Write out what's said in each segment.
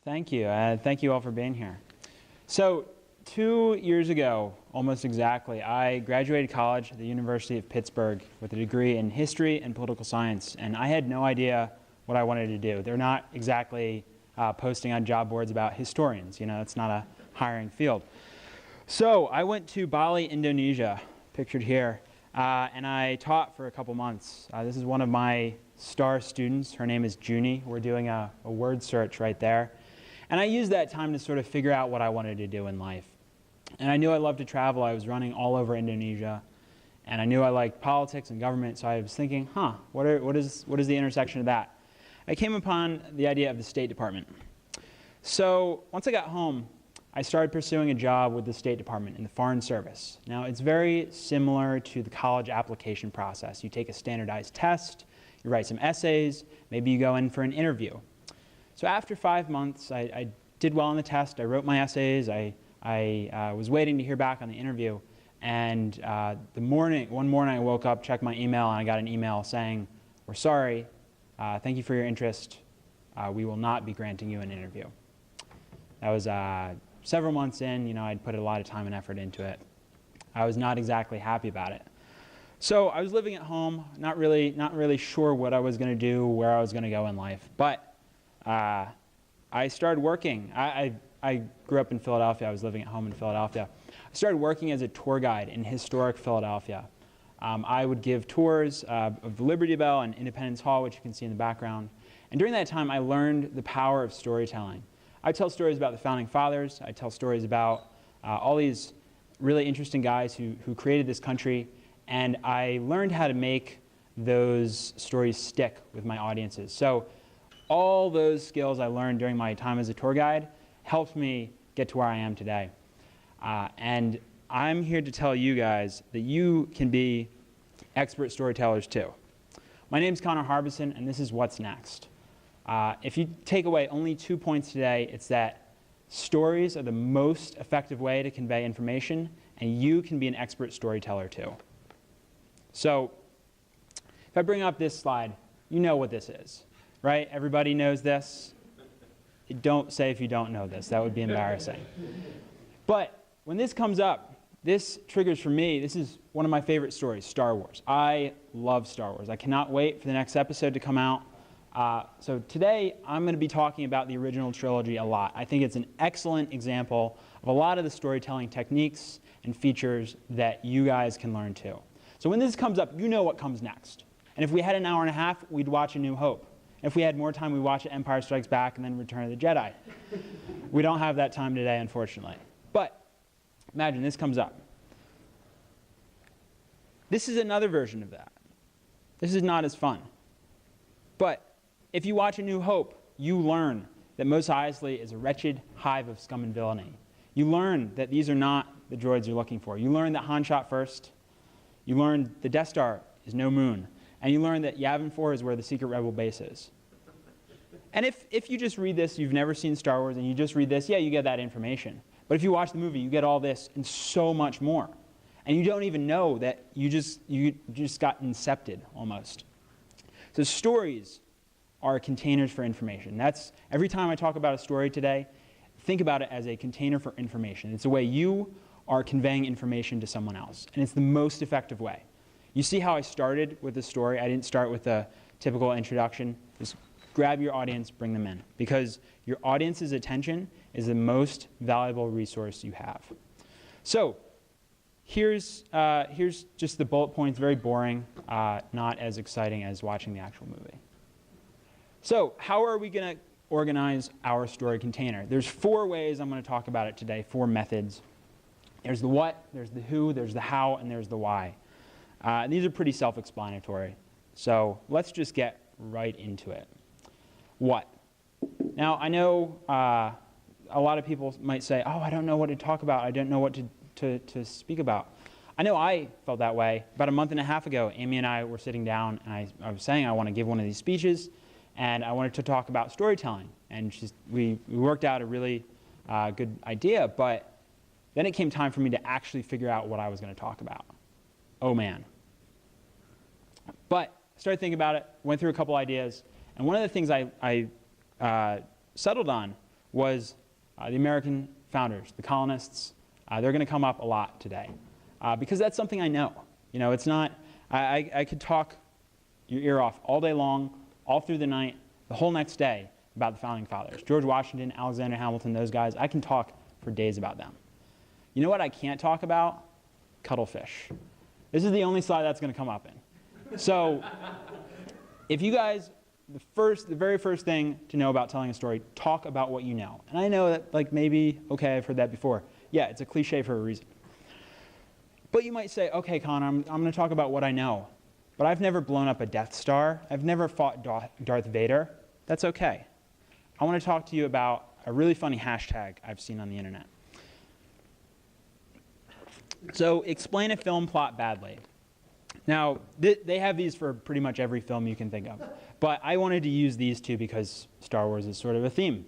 Thank you. Thank you all for being here. So 2 years ago, almost exactly, I graduated college at the University of Pittsburgh with a degree in history and political science, and I had no idea what I wanted to do. They're not exactly posting on job boards about historians. You know, it's not a hiring field. So I went to Bali, Indonesia, pictured here, and I taught for a couple months. This is one of my star students. Her name is Junie. We're doing a word search right there. And I used that time to sort of figure out what I wanted to do in life. And I knew I loved to travel. I was running all over Indonesia. And I knew I liked politics and government, so I was thinking, what is the intersection of that? I came upon the idea of the State Department. So once I got home, I started pursuing a job with the State Department in the Foreign Service. Now, it's very similar to the college application process. You take a standardized test, you write some essays, maybe you go in for an interview. So after 5 months, I did well on the test. I wrote my essays. I was waiting to hear back on the interview. And one morning I woke up, checked my email, and I got an email saying, "We're sorry. Thank you for your interest. We will not be granting you an interview." That was several months in. You know, I'd put a lot of time and effort into it. I was not exactly happy about it. So I was living at home, not really sure what I was going to do, where I was going to go in life. But I started working. I grew up in Philadelphia. I was living at home in Philadelphia. I started working as a tour guide in historic Philadelphia. I would give tours of the Liberty Bell and Independence Hall, which you can see in the background. And during that time, I learned the power of storytelling. I tell stories about the Founding Fathers. I tell stories about all these really interesting guys who created this country. And I learned how to make those stories stick with my audiences. So all those skills I learned during my time as a tour guide helped me get to where I am today. And I'm here to tell you guys that you can be expert storytellers too. My name's Harbison, and this is What's Next. If you take away only 2 points today, it's that stories are the most effective way to convey information, and you can be an expert storyteller too. So if I bring up this slide, you know what this is. Right? Everybody knows this. Don't say if you don't know this. That would be embarrassing. But when this comes up, this triggers for me, this is one of my favorite stories, Star Wars. I love Star Wars. I cannot wait for the next episode to come out. So today, I'm going to be talking about the original trilogy a lot. I think it's an excellent example of a lot of the storytelling techniques and features that you guys can learn too. So when this comes up, you know what comes next. And if we had an hour and a half, we'd watch A New Hope. If we had more time, we'd watch Empire Strikes Back and then Return of the Jedi. We don't have that time today, unfortunately. But imagine this comes up. This is another version of that. This is not as fun. But if you watch A New Hope, you learn that Mos Eisley is a wretched hive of scum and villainy. You learn that these are not the droids you're looking for. You learn that Han shot first. You learn the Death Star is no moon. And you learn that Yavin 4 is where the secret rebel base is. And if you just read this, you've never seen Star Wars, and you just read this, yeah, you get that information. But if you watch the movie, you get all this and so much more. And you don't even know that you just got incepted, almost. So stories are containers for information. That's, every time I talk about a story today, think about it as a container for information. It's a way you are conveying information to someone else. And it's the most effective way. You see how I started with the story? I didn't start with a typical introduction. Just grab your audience, bring them in. Because your audience's attention is the most valuable resource you have. So here's just the bullet points, very boring, not as exciting as watching the actual movie. So how are we going to organize our story container? There's 4 ways I'm going to talk about it today, 4 methods. There's the what, there's the who, there's the how, and there's the why. These are pretty self-explanatory. So let's just get right into it. What? Now, I know a lot of people might say, oh, I don't know what to talk about. I don't know what to speak about. I know I felt that way. About a month and a half ago, Amy and I were sitting down, and I was saying I want to give one of these speeches, and I wanted to talk about storytelling. And we worked out a really good idea, but then it came time for me to actually figure out what I was going to talk about. Oh, man. But I started thinking about it, went through a couple ideas, and one of the things I settled on was the American founders, the colonists. They're going to come up a lot today because that's something I know. You know, it's not, I could talk your ear off all day long, all through the night, the whole next day about the founding fathers. George Washington, Alexander Hamilton, those guys, I can talk for days about them. You know what I can't talk about? Cuttlefish. This is the only slide that's going to come up in. So if you guys, the very first thing to know about telling a story, talk about what you know. And I know that, like, maybe, okay, I've heard that before. Yeah, it's a cliche for a reason. But you might say, okay, Connor, I'm going to talk about what I know. But I've never blown up a Death Star. I've never fought Darth Vader. That's okay. I want to talk to you about a really funny hashtag I've seen on the internet. So, explain a film plot badly. Now, they have these for pretty much every film you can think of. But I wanted to use these two because Star Wars is sort of a theme.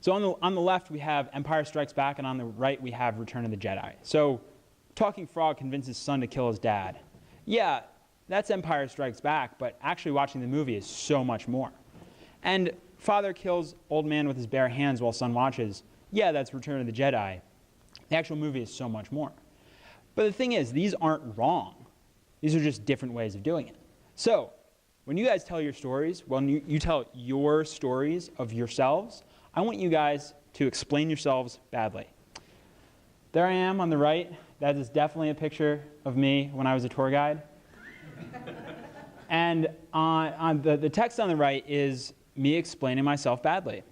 So on the left, we have Empire Strikes Back, and on the right, we have Return of the Jedi. So Talking Frog convinces son to kill his dad. Yeah, that's Empire Strikes Back, but actually watching the movie is so much more. And father kills old man with his bare hands while son watches. Yeah, that's Return of the Jedi. The actual movie is so much more. But the thing is, these aren't wrong. These are just different ways of doing it. So when you guys tell your stories, when you tell your stories of yourselves, I want you guys to explain yourselves badly. There I am on the right. That is definitely a picture of me when I was a tour guide. And on the text on the right is me explaining myself badly.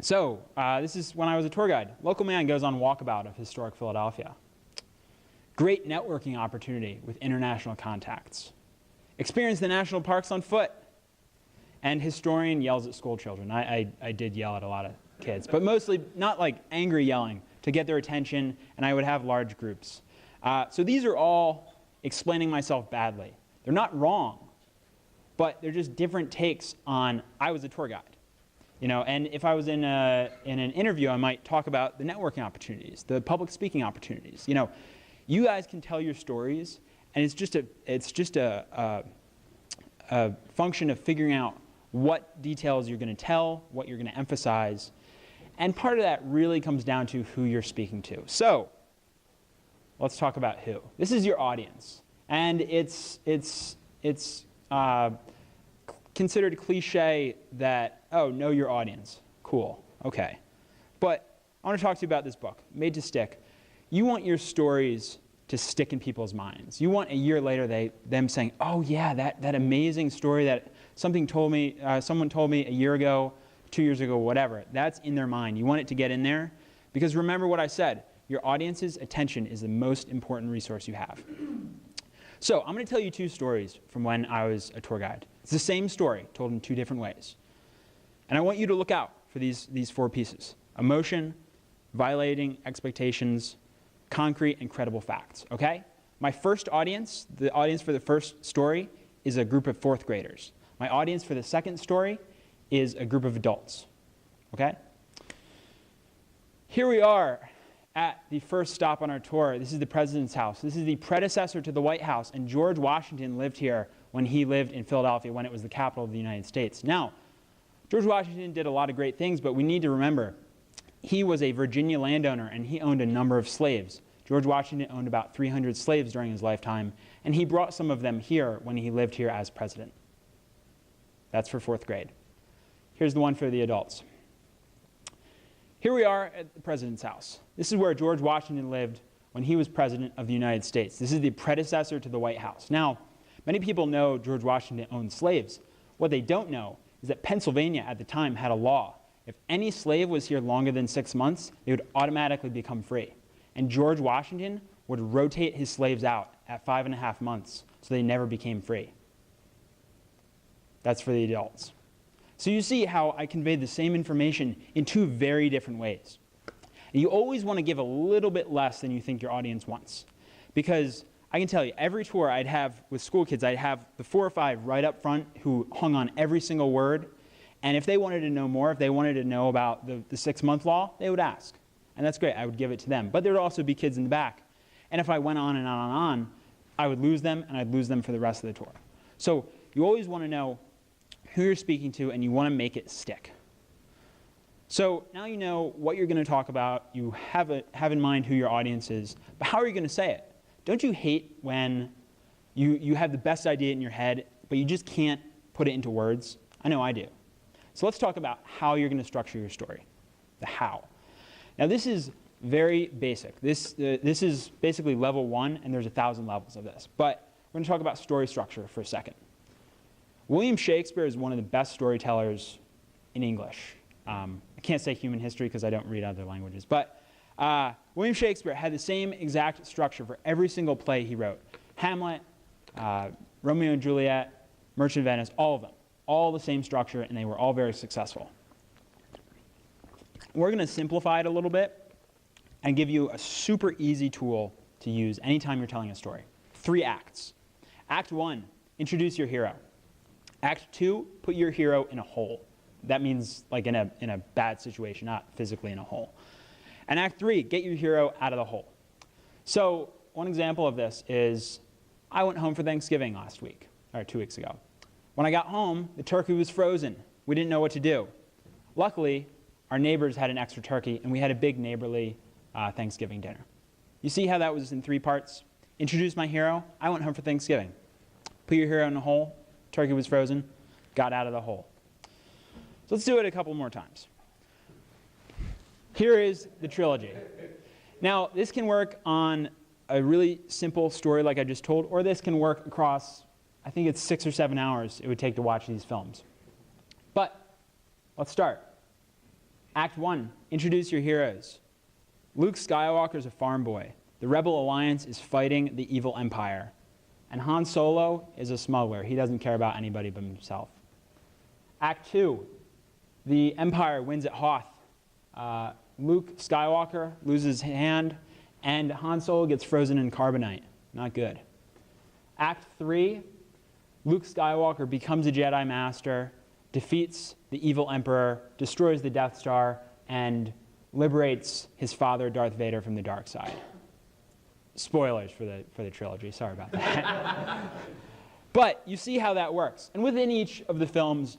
So this is when I was a tour guide. Local man goes on walkabout of historic Philadelphia. Great networking opportunity with international contacts. Experience the national parks on foot. And historian yells at school children. I did yell at a lot of kids, but mostly not like angry yelling to get their attention, and I would have large groups. So these are all explaining myself badly. They're not wrong, but they're just different takes on I was a tour guide. You know, and if I was in an interview, I might talk about the networking opportunities, the public speaking opportunities. You know, you guys can tell your stories, and it's just a function of figuring out what details you're going to tell, what you're going to emphasize, and part of that really comes down to who you're speaking to. So let's talk about who. This is your audience, and it's considered cliche that, oh, know your audience. Cool, okay. But I want to talk to you about this book, Made to Stick. You want your stories to stick in people's minds. You want a year later them saying, oh yeah, that amazing story that someone told me a year ago, 2 years ago, whatever. That's in their mind. You want it to get in there. Because remember what I said, your audience's attention is the most important resource you have. So I'm going to tell you two stories from when I was a tour guide. It's the same story, told in two different ways. And I want you to look out for these four pieces. Emotion, violating expectations, concrete and credible facts, okay? My first audience, the audience for the first story, is a group of fourth graders. My audience for the second story is a group of adults, okay? Here we are at the first stop on our tour. This is the President's house. This is the predecessor to the White House, and George Washington lived here when he lived in Philadelphia, when it was the capital of the United States. Now, George Washington did a lot of great things, but we need to remember, he was a Virginia landowner, and he owned a number of slaves. George Washington owned about 300 slaves during his lifetime, and he brought some of them here when he lived here as president. That's for fourth grade. Here's the one for the adults. Here we are at the President's house. This is where George Washington lived when he was president of the United States. This is the predecessor to the White House. Now, many people know George Washington owned slaves. What they don't know is that Pennsylvania at the time had a law. If any slave was here longer than 6 months, they would automatically become free. And George Washington would rotate his slaves out at 5.5 months, so they never became free. That's for the adults. So you see how I conveyed the same information in two very different ways. And you always want to give a little bit less than you think your audience wants. Because I can tell you, every tour I'd have with school kids, I'd have the 4 or 5 right up front who hung on every single word. And if they wanted to know more, if they wanted to know about the 6-month law, they would ask. And that's great. I would give it to them. But there would also be kids in the back. And if I went on and on and on, I would lose them, and I'd lose them for the rest of the tour. So you always want to know who you're speaking to, and you want to make it stick. So now you know what you're going to talk about. You have in mind who your audience is. But how are you going to say it? Don't you hate when you have the best idea in your head, but you just can't put it into words? I know I do. So let's talk about how you're going to structure your story. The how. Now this is very basic. This is basically level 1, and there's 1,000 levels of this. But we're going to talk about story structure for a second. William Shakespeare is one of the best storytellers in English. I can't say human history because I don't read other languages. But William Shakespeare had the same exact structure for every single play he wrote. Hamlet, Romeo and Juliet, Merchant of Venice, all of them. All the same structure, and they were all very successful. We're going to simplify it a little bit and give you a super easy tool to use anytime you're telling a story. 3 acts. Act 1, introduce your hero. Act 2, put your hero in a hole. That means like in a bad situation, not physically in a hole. And Act 3, get your hero out of the hole. So one example of this is I went home for Thanksgiving last week, or 2 weeks ago. When I got home, the turkey was frozen. We didn't know what to do. Luckily, our neighbors had an extra turkey, and we had a big neighborly Thanksgiving dinner. You see how that was in 3 parts? Introduce my hero. I went home for Thanksgiving. Put your hero in a hole. Turkey was frozen. Got out of the hole. So let's do it a couple more times. Here is the trilogy. Now, this can work on a really simple story like I just told, or this can work across, I think it's 6 or 7 hours it would take to watch these films. But let's start. Act 1, introduce your heroes. Luke Skywalker is a farm boy. The Rebel Alliance is fighting the evil Empire. And Han Solo is a smuggler. He doesn't care about anybody but himself. Act 2, the Empire wins at Hoth. Luke Skywalker loses his hand, and Han Solo gets frozen in carbonite. Not good. Act 3, Luke Skywalker becomes a Jedi Master, defeats the evil Emperor, destroys the Death Star, and liberates his father, Darth Vader, from the dark side. Spoilers for the trilogy. Sorry about that. But you see how that works. And within each of the films,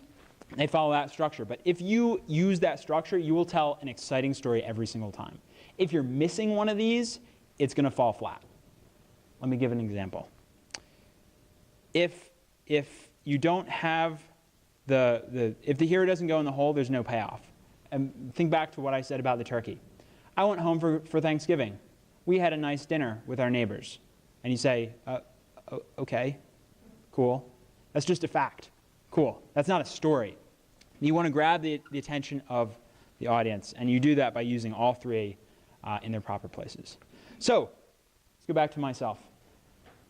they follow that structure. But if you use that structure, you will tell an exciting story every single time. If you're missing one of these, it's going to fall flat. Let me give an example. If you don't have if the hero doesn't go in the hole, there's no payoff. And think back to what I said about the turkey. I went home for Thanksgiving. We had a nice dinner with our neighbors. And you say, okay, cool. That's just a fact. Cool. That's not a story. You want to grab the attention of the audience, and you do that by using all 3 in their proper places. So let's go back to myself.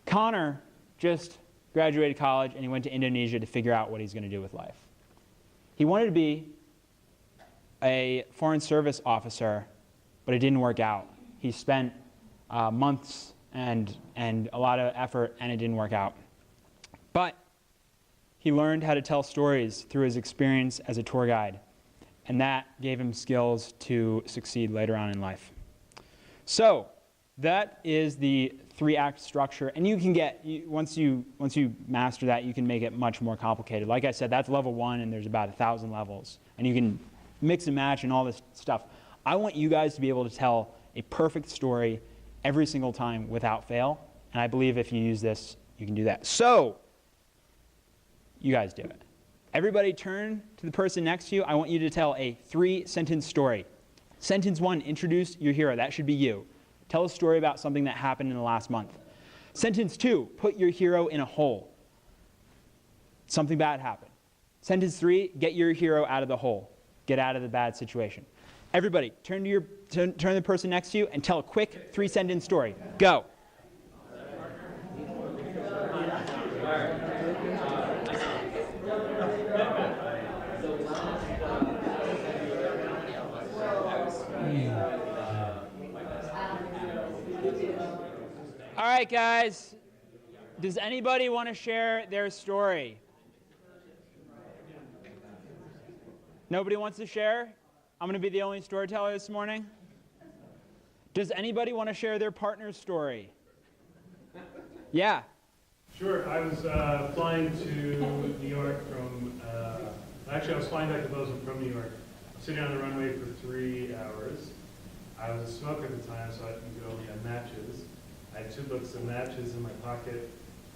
Connor just graduated college, and he went to Indonesia to figure out what he's going to do with life. He wanted to be a foreign service officer, but it didn't work out. He spent months and a lot of effort, and it didn't work out. But he learned how to tell stories through his experience as a tour guide, and that gave him skills to succeed later on in life. So that is the 3-act structure, and you can once you master that, you can make it much more complicated. Like I said, that's level 1, and there's about 1,000 levels, and you can mix and match and all this stuff. I want you guys to be able to tell a perfect story every single time without fail, and I believe if you use this, you can do that. So you guys do it. Everybody turn to the person next to you. I want you to tell a 3-sentence story. Sentence 1, introduce your hero. That should be you. Tell a story about something that happened in the last month. Sentence 2, put your hero in a hole. Something bad happened. Sentence 3, get your hero out of the hole. Get out of the bad situation. Everybody, turn to the person next to you and tell a quick 3-sentence story. Go. All right, guys. Does anybody want to share their story? Nobody wants to share? I'm going to be the only storyteller this morning. Does anybody want to share their partner's story? Yeah. Sure. I was flying to New York from, actually I was flying back to Bozeman from New York. sitting on the runway for 3 hours. I was a smoker at the time, so you could only have matches. I had 2 books of matches in my pocket.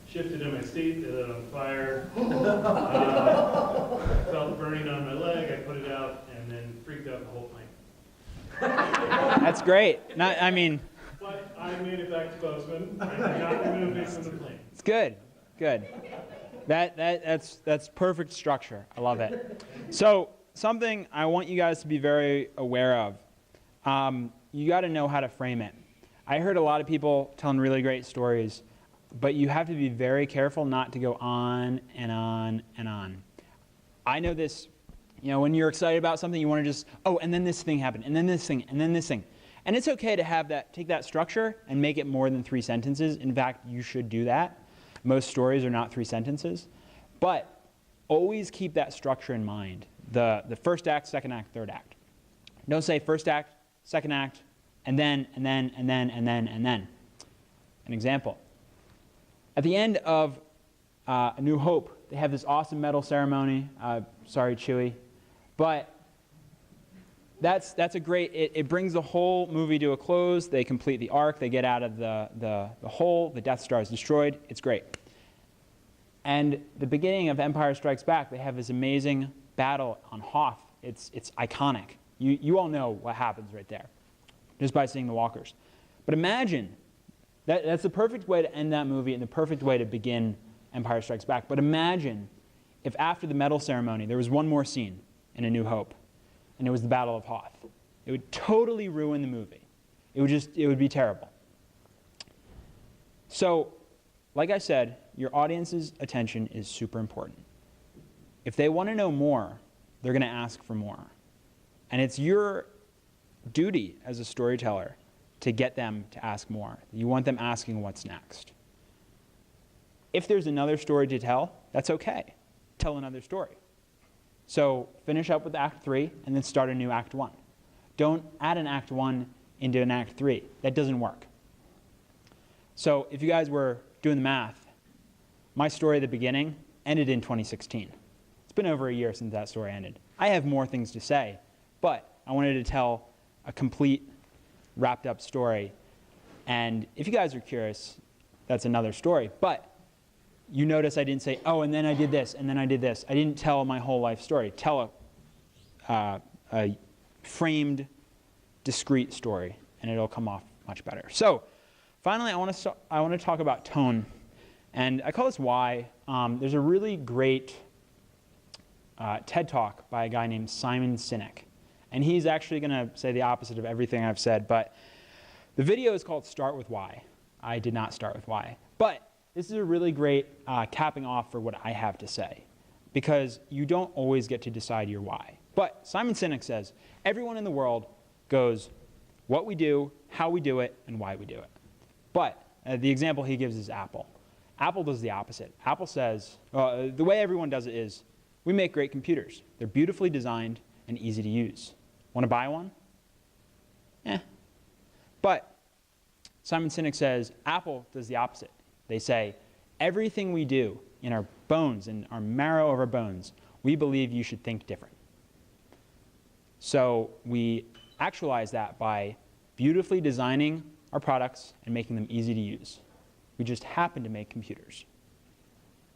Shifted in my seat, they lit on fire. I felt burning on my leg. I put it out and then freaked out the whole plane. That's great. I mean, but I made it back to Bozeman. I did not remove me from the plane. It's good. Good. That's perfect structure. I love it. So something I want you guys to be very aware of. You got to know how to frame it. I heard a lot of people telling really great stories, but you have to be very careful not to go on and on and on. I know this, when you're excited about something, you want to just, and then this thing happened, and then this thing, and then this thing. And it's okay to have that, take that structure and make it more than 3 sentences. In fact, you should do that. Most stories are not 3 sentences. But always keep that structure in mind. The first act, second act, third act. Don't say first act, second act, and then. An example. At the end of A New Hope, they have this awesome medal ceremony. Sorry, Chewie. But that's a great, it brings the whole movie to a close. They complete the arc. They get out of the hole. The Death Star is destroyed. It's great. And the beginning of Empire Strikes Back, they have this amazing battle on Hoth. It's iconic. You all know what happens right there, just by seeing the walkers. But imagine, that's the perfect way to end that movie and the perfect way to begin Empire Strikes Back. But imagine if after the medal ceremony, there was one more scene in A New Hope, and it was the Battle of Hoth. It would totally ruin the movie. It would be terrible. So, like I said, your audience's attention is super important. If they want to know more, they're going to ask for more. And it's your duty as a storyteller to get them to ask more. You want them asking what's next. If there's another story to tell, that's okay. Tell another story. So finish up with Act 3 and then start a new Act 1. Don't add an Act 1 into an Act 3. That doesn't work. So if you guys were doing the math, my story at the beginning ended in 2016. It's been over a year since that story ended. I have more things to say, but I wanted to tell a complete, wrapped up story. And if you guys are curious, that's another story. But you notice I didn't say, and then I did this, and then I did this. I didn't tell my whole life story. Tell a framed, discrete story, and it'll come off much better. So finally, I want to talk about tone. And I call this Why. There's a really great TED Talk by a guy named Simon Sinek. And he's actually going to say the opposite of everything I've said. But the video is called Start With Why. I did not start with why. But this is a really great capping off for what I have to say. Because you don't always get to decide your why. But Simon Sinek says, everyone in the world goes, what we do, how we do it, and why we do it. But the example he gives is Apple. Apple does the opposite. Apple says, the way everyone does it is, we make great computers. They're beautifully designed and easy to use. Want to buy one? But Simon Sinek says, Apple does the opposite. They say, everything we do in our bones, in our marrow of our bones, we believe you should think different. So we actualize that by beautifully designing our products and making them easy to use. We just happen to make computers.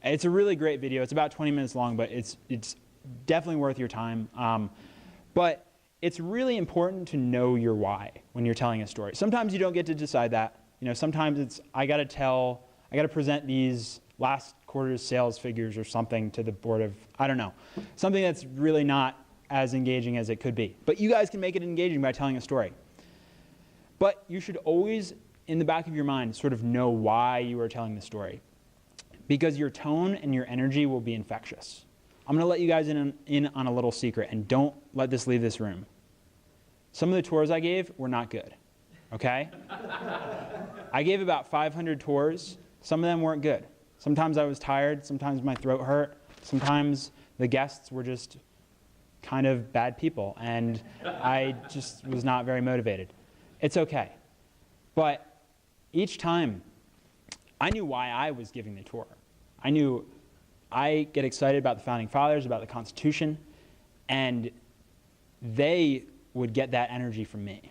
It's a really great video. It's about 20 minutes long, but it's definitely worth your time. But it's really important to know your why when you're telling a story. Sometimes you don't get to decide that. Sometimes it's, I got to present these last quarter's sales figures or something to the board of, I don't know, something that's really not as engaging as it could be. But you guys can make it engaging by telling a story. But you should always, in the back of your mind, sort of know why you are telling the story. Because your tone and your energy will be infectious. I'm going to let you guys in on a little secret, and don't let this leave this room. Some of the tours I gave were not good, okay? I gave about 500 tours. Some of them weren't good. Sometimes I was tired. Sometimes my throat hurt. Sometimes the guests were just kind of bad people, and I just was not very motivated. It's okay. But each time, I knew why I was giving the tour. I knew I get excited about the Founding Fathers, about the Constitution, and they would get that energy from me,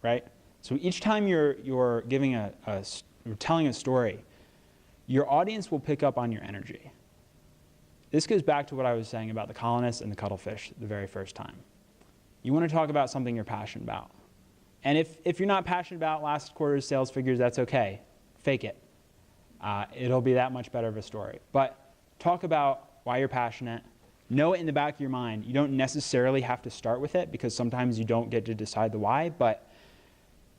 right? So each time you're giving you're telling a story, your audience will pick up on your energy. This goes back to what I was saying about the colonists and the cuttlefish the very first time. You want to talk about something you're passionate about. And if you're not passionate about last quarter's sales figures, that's okay. Fake it. It'll be that much better of a story. But talk about why you're passionate. Know it in the back of your mind. You don't necessarily have to start with it because sometimes you don't get to decide the why. But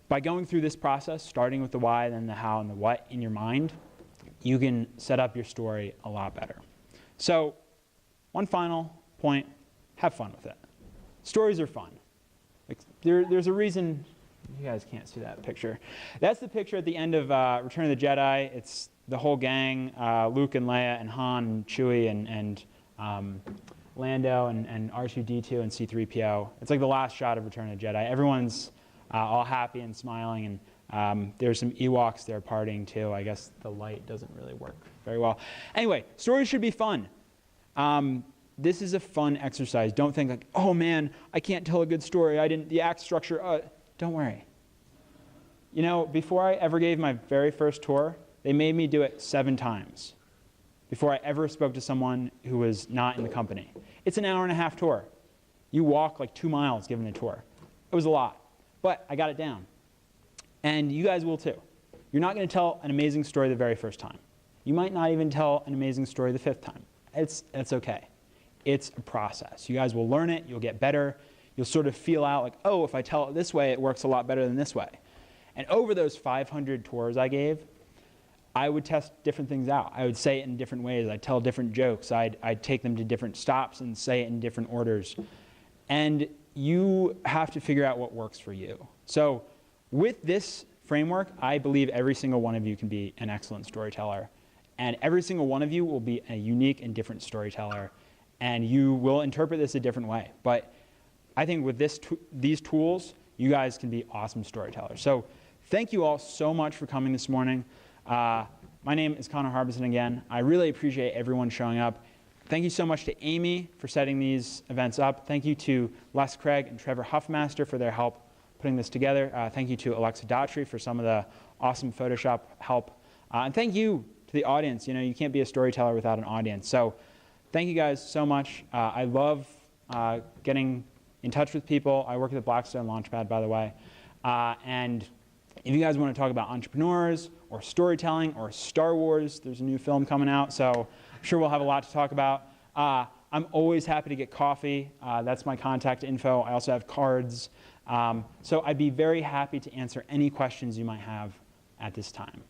by going through this process, starting with the why, then the how, and the what in your mind, you can set up your story a lot better. So one final point, have fun with it. Stories are fun. There's a reason. You guys can't see that picture. That's the picture at the end of Return of the Jedi. It's the whole gang, Luke and Leia and Han and Chewie and Lando and R2-D2 and C-3PO. It's like the last shot of Return of the Jedi. Everyone's all happy and smiling, and there's some Ewoks there partying too. I guess the light doesn't really work very well. Anyway, stories should be fun. This is a fun exercise. Don't think like, oh man, I can't tell a good story. The act structure, don't worry. You know, before I ever gave my very first tour, they made me do it 7 times before I ever spoke to someone who was not in the company. It's an hour-and-a-half tour. You walk like 2 miles giving a tour. It was a lot, but I got it down. And you guys will too. You're not going to tell an amazing story the very first time. You might not even tell an amazing story the 5th time. It's okay. It's a process. You guys will learn it. You'll get better. You'll sort of feel out like, oh, if I tell it this way, it works a lot better than this way. And over those 500 tours I gave, I would test different things out. I would say it in different ways. I'd tell different jokes. I'd take them to different stops and say it in different orders. And you have to figure out what works for you. So with this framework, I believe every single one of you can be an excellent storyteller. And every single one of you will be a unique and different storyteller. And you will interpret this a different way. But I think with these tools, you guys can be awesome storytellers. So thank you all so much for coming this morning. My name is Connor Harbison again. I really appreciate everyone showing up. Thank you so much to Amy for setting these events up. Thank you to Les Craig and Trevor Huffmaster for their help putting this together. Thank you to Alexa Daughtry for some of the awesome Photoshop help. And thank you to the audience. You know, you can't be a storyteller without an audience. So thank you guys so much. I love getting in touch with people. I work at the Blackstone Launchpad, by the way. And if you guys want to talk about entrepreneurs or storytelling or Star Wars, there's a new film coming out, so I'm sure we'll have a lot to talk about. I'm always happy to get coffee. That's my contact info. I also have cards. So I'd be very happy to answer any questions you might have at this time.